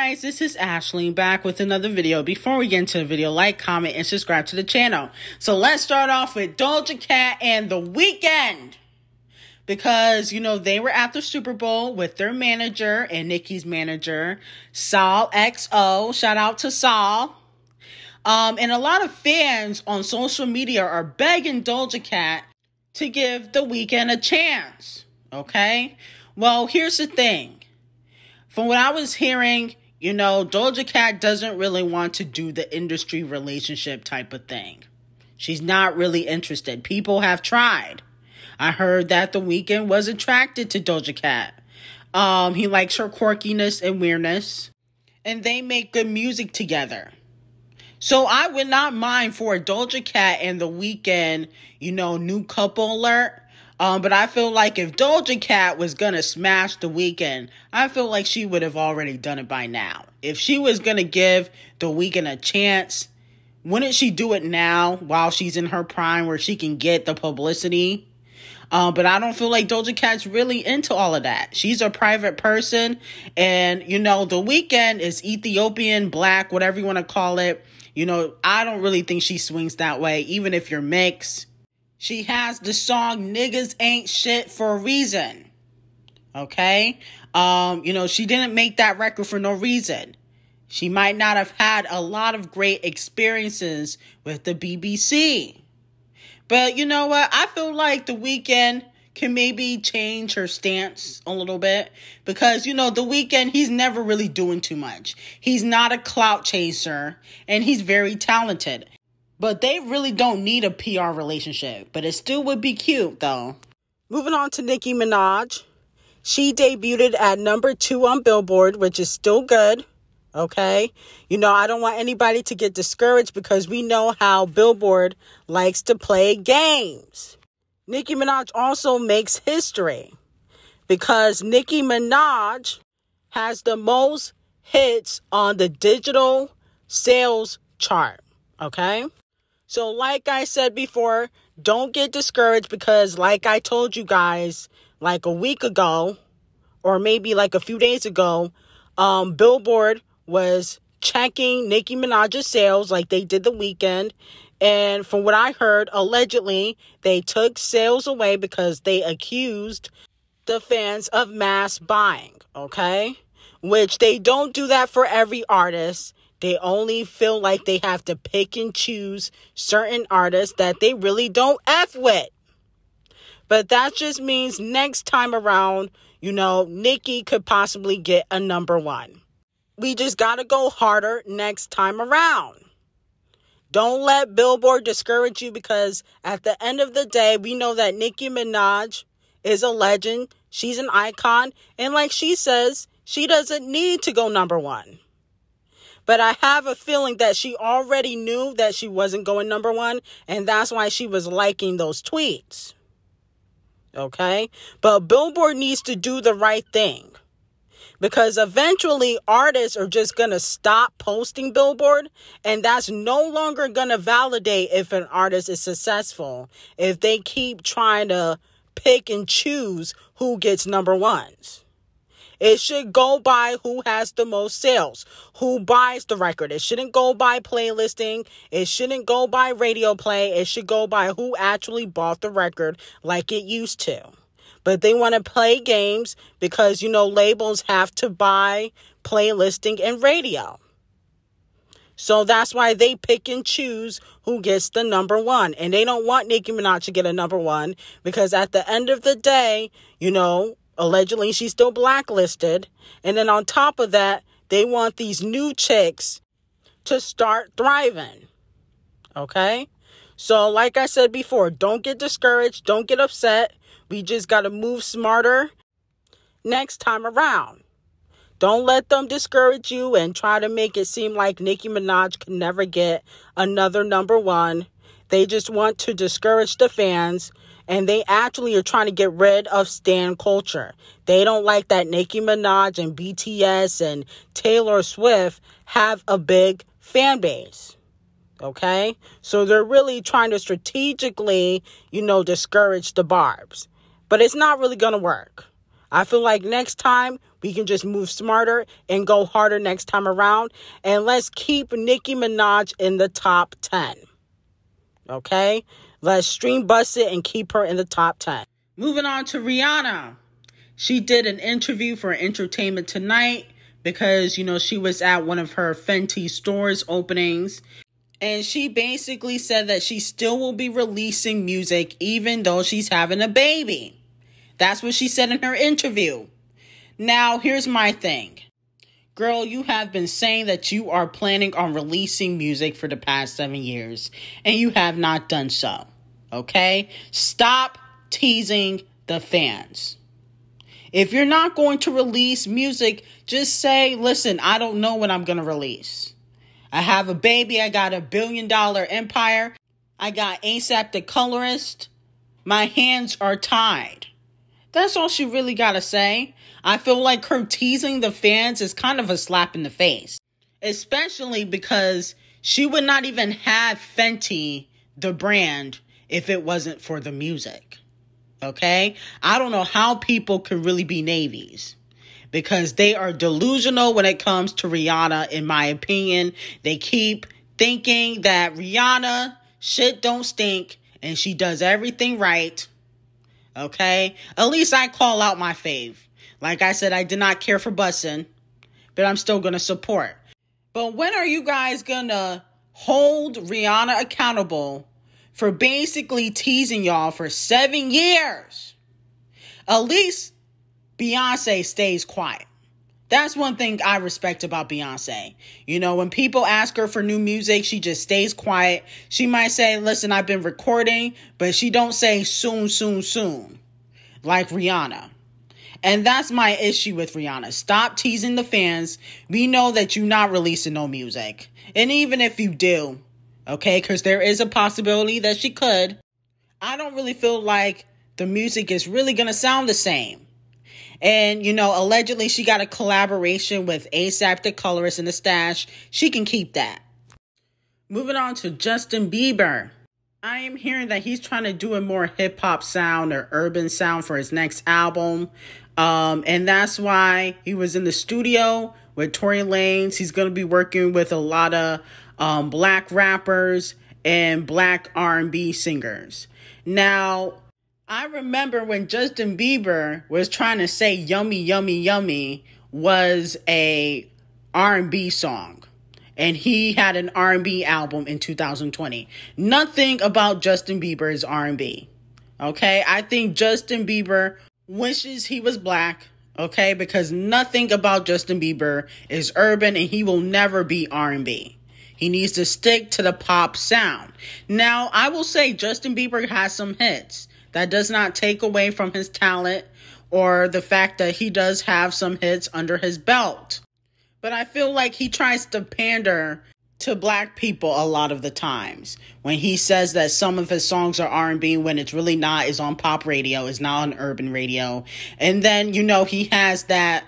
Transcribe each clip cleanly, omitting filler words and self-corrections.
guys, this is Ashley back with another video. Before we get into the video, like, comment, and subscribe to the channel. So let's start off with Doja Cat and The Weeknd. Because, you know, they were at the Super Bowl with their manager and Nicki's manager, Saul XO. Shout out to Saul. And a lot of fans on social media are begging Doja Cat to give The Weeknd a chance. Okay? Well, here's the thing. From what I was hearing, you know, Doja Cat doesn't really want to do the industry relationship type of thing. She's not really interested. People have tried. I heard that The Weeknd was attracted to Doja Cat. He likes her quirkiness and weirdness. And they make good music together. So I would not mind for a Doja Cat and The Weeknd, you know, new couple alert. But I feel like if Doja Cat was going to smash The Weeknd, I feel like she would have already done it by now. If she was going to give The Weeknd a chance, wouldn't she do it now while she's in her prime where she can get the publicity? But I don't feel like Doja Cat's really into all of that. She's a private person. And, you know, The Weeknd is Ethiopian, black, whatever you want to call it. You know, I don't really think she swings that way, even if you're mixed. She has the song Niggas Ain't Shit for a reason. Okay? You know, she didn't make that record for no reason. She might not have had a lot of great experiences with the BBC. But you know what? I feel like The Weeknd can maybe change her stance a little bit. Because, you know, The Weeknd, he's never really doing too much. He's not a clout chaser. And he's very talented. But they really don't need a PR relationship. But it still would be cute, though. Moving on to Nicki Minaj. She debuted at number 2 on Billboard, which is still good. Okay? You know, I don't want anybody to get discouraged because we know how Billboard likes to play games. Nicki Minaj also makes history. Because Nicki Minaj has the most hits on the digital sales chart. Okay? So like I said before, don't get discouraged because like I told you guys like a week ago or maybe like a few days ago, Billboard was checking Nicki Minaj's sales like they did The Weeknd. And from what I heard, allegedly, they took sales away because they accused the fans of mass buying, okay? Which they don't do that for every artist. They only feel like they have to pick and choose certain artists that they really don't F with. But that just means next time around, you know, Nicki could possibly get a number 1. We just got to go harder next time around. Don't let Billboard discourage you because at the end of the day, we know that Nicki Minaj is a legend. She's an icon. And like she says, she doesn't need to go number 1. But I have a feeling that she already knew that she wasn't going number 1. And that's why she was liking those tweets. Okay? But Billboard needs to do the right thing. Because eventually artists are just going to stop posting Billboard. And that's no longer going to validate if an artist is successful. If they keep trying to pick and choose who gets number 1s. It should go by who has the most sales, who buys the record. It shouldn't go by playlisting. It shouldn't go by radio play. It should go by who actually bought the record like it used to. But they want to play games because, you know, labels have to buy playlisting and radio. So that's why they pick and choose who gets the number 1. And they don't want Nicki Minaj to get a number 1 because at the end of the day, you know, allegedly, she's still blacklisted. And then on top of that, they want these new chicks to start thriving. Okay? So, like I said before, don't get discouraged. Don't get upset. We just got to move smarter next time around. Don't let them discourage you and try to make it seem like Nicki Minaj can never get another number 1. They just want to discourage the fans. And they actually are trying to get rid of stan culture. They don't like that Nicki Minaj and BTS and Taylor Swift have a big fan base. Okay? So they're really trying to strategically, you know, discourage the Barbs. But it's not really going to work. I feel like next time We can just move smarter and go harder next time around. And let's keep Nicki Minaj in the top 10. Okay? Let's stream bust it and keep her in the top 10. Moving on to Rihanna. She did an interview for Entertainment Tonight because, she was at one of her Fenty stores openings. And she basically said that she still will be releasing music even though she's having a baby. That's what she said in her interview. Now, here's my thing. Girl, you have been saying that you are planning on releasing music for the past 7 years, and you have not done so. Okay? Stop teasing the fans. If you're not going to release music, just say, listen, I don't know when I'm going to release. I have a baby. I got $1 billion empire. I got ASAP the colorist. My hands are tied. That's all she really got to say. I feel like her teasing the fans is kind of a slap in the face. Especially because she would not even have Fenty, the brand, if it wasn't for the music. Okay? I don't know how people could really be navies. Because they are delusional when it comes to Rihanna, in my opinion. They keep thinking that Rihanna, shit don't stink, and she does everything right. Okay? At least I call out my fave. Like I said, I did not care for bussin', but I'm still going to support. But when are you guys going to hold Rihanna accountable for basically teasing y'all for 7 years? At least Beyonce stays quiet. That's one thing I respect about Beyonce. When people ask her for new music, she just stays quiet. She might say, listen, I've been recording, but she don't say soon, soon, soon, like Rihanna. And that's my issue with Rihanna. Stop teasing the fans. We know that you're not releasing no music. And even if you do, okay, because there is a possibility that she could, I don't really feel like the music is really going to sound the same. And, allegedly she got a collaboration with ASAP the colorist in the stash. She can keep that. Moving on to Justin Bieber. I am hearing that he's trying to do a more hip-hop sound or urban sound for his next album. And that's why he was in the studio with Tory Lanez. He's going to be working with a lot of black rappers and black R&B singers. Now, I remember when Justin Bieber was trying to say Yummy, Yummy, Yummy was a R&B song. And he had an R&B album in 2020. Nothing about Justin Bieber is R&B. Okay? I think Justin Bieber wishes he was black. Okay? Because nothing about Justin Bieber is urban and he will never be R&B. He needs to stick to the pop sound. Now, I will say Justin Bieber has some hits. That does not take away from his talent or the fact that he does have some hits under his belt. But I feel like he tries to pander to black people a lot of the times. When he says that some of his songs are R&B when it's really not, is on pop radio, is not on urban radio. And then, he has that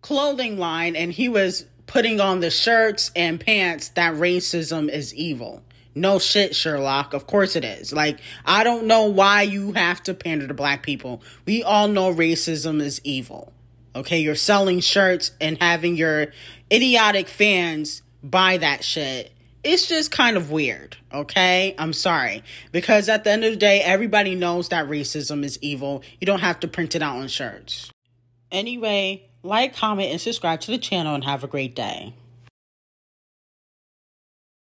clothing line and he was putting on the shirts and pants that racism is evil. No shit, Sherlock. Of course it is. I don't know why you have to pander to black people. We all know racism is evil. Okay, you're selling shirts and having your idiotic fans buy that shit. It's just kind of weird, okay? I'm sorry. Because at the end of the day, everybody knows that racism is evil. You don't have to print it out on shirts. Anyway, like, comment, and subscribe to the channel and have a great day.